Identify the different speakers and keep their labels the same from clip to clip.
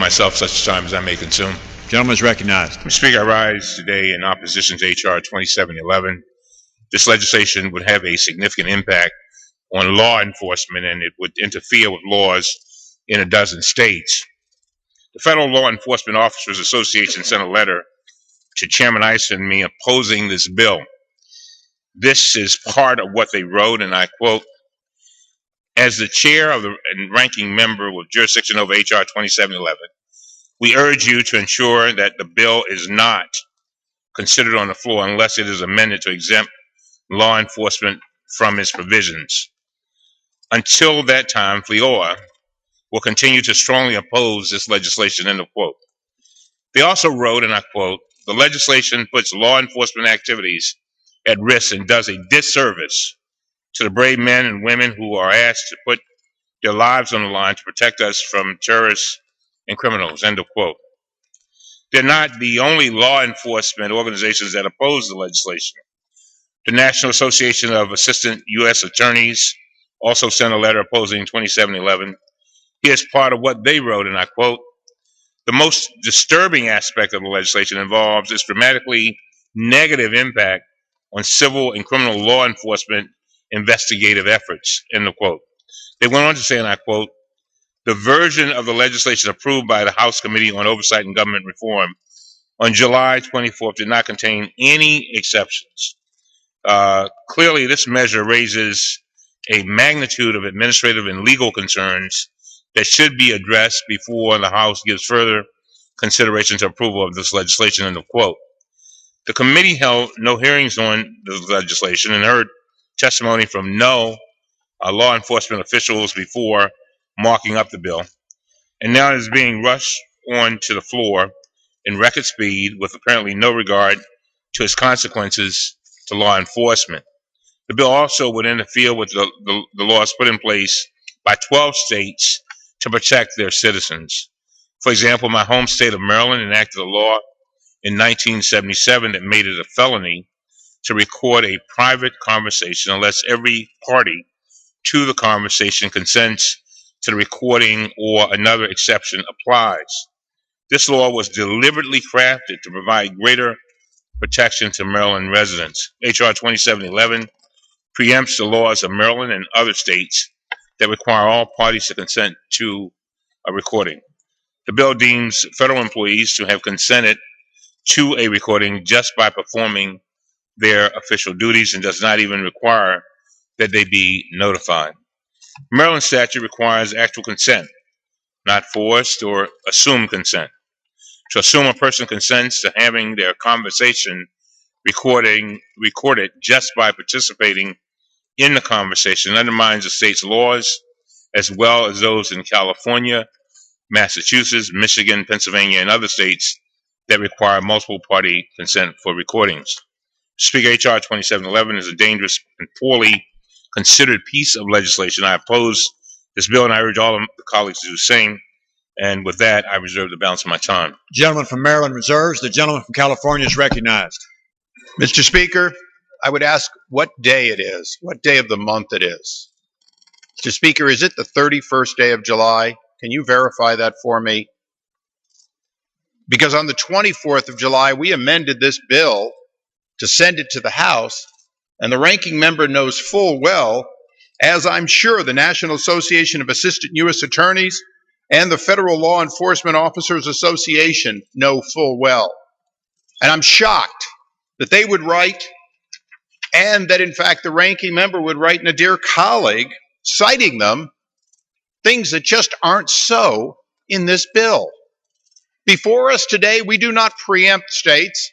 Speaker 1: myself such time as I may consume.
Speaker 2: Gentleman is recognized.
Speaker 1: Mr. Speaker, I rise today in opposition to H.R. 2711. This legislation would have a significant impact on law enforcement, and it would interfere with laws in a dozen states. The Federal Law Enforcement Officers Association sent a letter to Chairman Issa and me opposing this bill. This is part of what they wrote, and I quote, "As the chair of the and ranking member with jurisdiction over H.R. 2711, we urge you to ensure that the bill is not considered on the floor unless it is amended to exempt law enforcement from its provisions. Until that time, FLEOA will continue to strongly oppose this legislation," end of quote. They also wrote, and I quote, "The legislation puts law enforcement activities at risk and does a disservice to the brave men and women who are asked to put their lives on the line to protect us from terrorists and criminals," end of quote. They're not the only law enforcement organizations that oppose the legislation. The National Association of Assistant U.S. Attorneys also sent a letter opposing 2711. Here's part of what they wrote, and I quote, "The most disturbing aspect of the legislation involves its dramatically negative impact on civil and criminal law enforcement investigative efforts," end of quote. They went on to say, and I quote, "The version of the legislation approved by the House Committee on Oversight and Government Reform on July 24th did not contain any exceptions. Clearly, this measure raises a magnitude of administrative and legal concerns that should be addressed before the House gives further consideration to approval of this legislation," end of quote. The committee held no hearings on the legislation and heard testimony from no law enforcement officials before marking up the bill, and now it is being rushed onto the floor in record speed with apparently no regard to its consequences to law enforcement. The bill also would interfere with the laws put in place by 12 states to protect their citizens. For example, my home state of Maryland enacted a law in 1977 that made it a felony to record a private conversation unless every party to the conversation consents to the recording or another exception applies. This law was deliberately crafted to provide greater protection to Maryland residents. H.R. 2711 preempts the laws of Maryland and other states that require all parties to consent to a recording. The bill deems federal employees to have consented to a recording just by performing their official duties and does not even require that they be notified. Maryland statute requires actual consent, not forced or assumed consent. To assume a person consents to having their conversation recorded just by participating in the conversation undermines the state's laws as well as those in California, Massachusetts, Michigan, Pennsylvania, and other states that require multiple party consent for recordings. Speaker, H.R. 2711 is a dangerous and poorly considered piece of legislation. I oppose this bill, and I urge all of the colleagues to do the same. And with that, I reserve the balance of my time.
Speaker 2: Gentleman from Maryland reserves. The gentleman from California is recognized.
Speaker 3: Mr. Speaker, I would ask what day it is, what day of the month it is. Mr. Speaker, is it the 31st day of July? Can you verify that for me? Because on the 24th of July, we amended this bill to send it to the House, and the ranking member knows full well, as I'm sure the National Association of Assistant U.S. Attorneys and the Federal Law Enforcement Officers Association know full well. And I'm shocked that they would write, and that in fact the ranking member would write, and a dear colleague citing them, things that just aren't so in this bill. Before us today, we do not preempt states.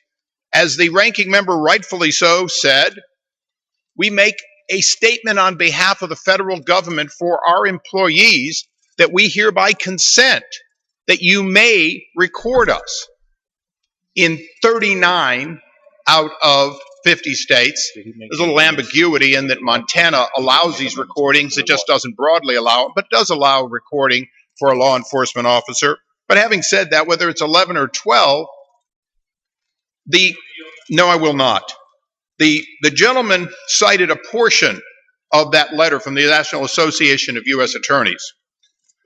Speaker 3: As the ranking member rightfully so said, we make a statement on behalf of the federal government for our employees that we hereby consent that you may record us. In 39 out of 50 states, there's a little ambiguity in that Montana allows these recordings. It just doesn't broadly allow it, but does allow recording for a law enforcement officer. But having said that, whether it's 11 or 12, no, I will not. The gentleman cited a portion of that letter from the National Association of U.S. Attorneys.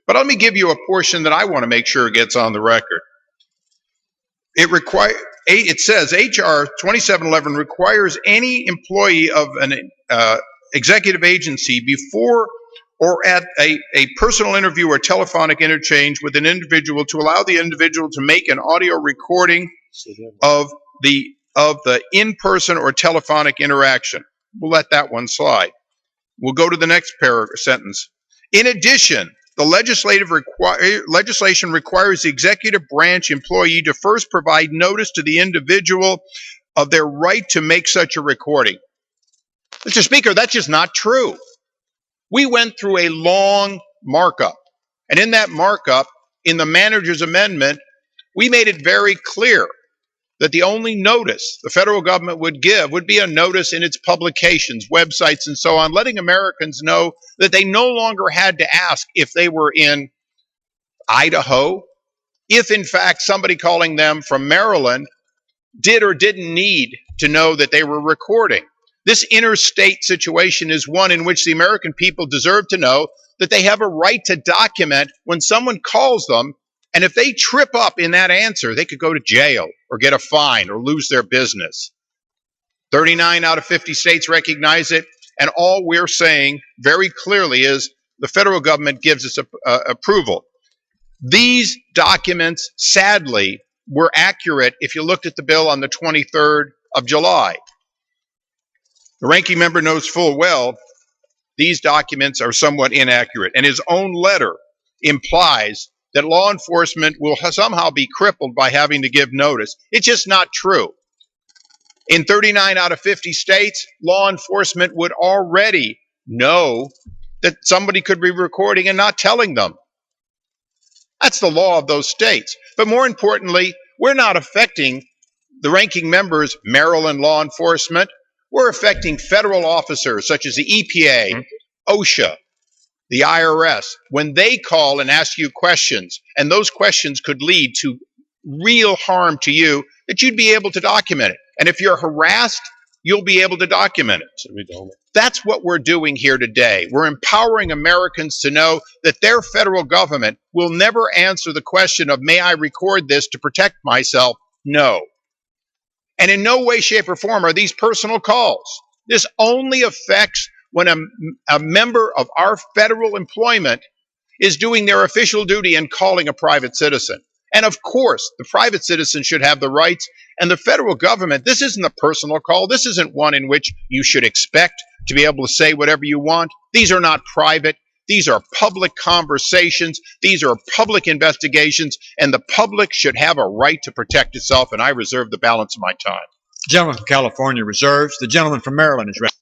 Speaker 3: But let me give you a portion that I want to make sure gets on the record. It says HR 2711 requires any employee of an executive agency before or at a personal interview or telephonic interchange with an individual to allow the individual to make an audio recording of the in-person or telephonic interaction. We'll let that one slide. We'll go to the next sentence. In addition, the legislation requires the executive branch employee to first provide notice to the individual of their right to make such a recording. Mr. Speaker, that's just not true. We went through a long markup, and in that markup, in the manager's amendment, we made it very clear that the only notice the federal government would give would be a notice in its publications, websites, and so on, letting Americans know that they no longer had to ask if they were in Idaho, if in fact somebody calling them from Maryland did or didn't need to know that they were recording. This interstate situation is one in which the American people deserve to know that they have a right to document when someone calls them, and if they trip up in that answer, they could go to jail or get a fine or lose their business. 39 out of 50 states recognize it, and all we're saying very clearly is the federal government gives us approval. These documents, sadly, were accurate if you looked at the bill on the 23rd of July. The ranking member knows full well these documents are somewhat inaccurate, and his own letter implies that law enforcement will somehow be crippled by having to give notice. It's just not true. In 39 out of 50 states, law enforcement would already know that somebody could be recording and not telling them. That's the law of those states. But more importantly, we're not affecting the ranking member's Maryland law enforcement. We're affecting federal officers such as the EPA, OSHA, the IRS, when they call and ask you questions, and those questions could lead to real harm to you, that you'd be able to document it. And if you're harassed, you'll be able to document it. That's what we're doing here today. We're empowering Americans to know that their federal government will never answer the question of, may I record this to protect myself? No. And in no way, shape, or form are these personal calls. This only affects when a member of our federal employment is doing their official duty and calling a private citizen. And of course, the private citizen should have the rights, and the federal government, this isn't a personal call. This isn't one in which you should expect to be able to say whatever you want. These are not private. These are public conversations. These are public investigations, and the public should have a right to protect itself, and I reserve the balance of my time.
Speaker 2: The gentleman from California reserves. The gentleman from Maryland is ready.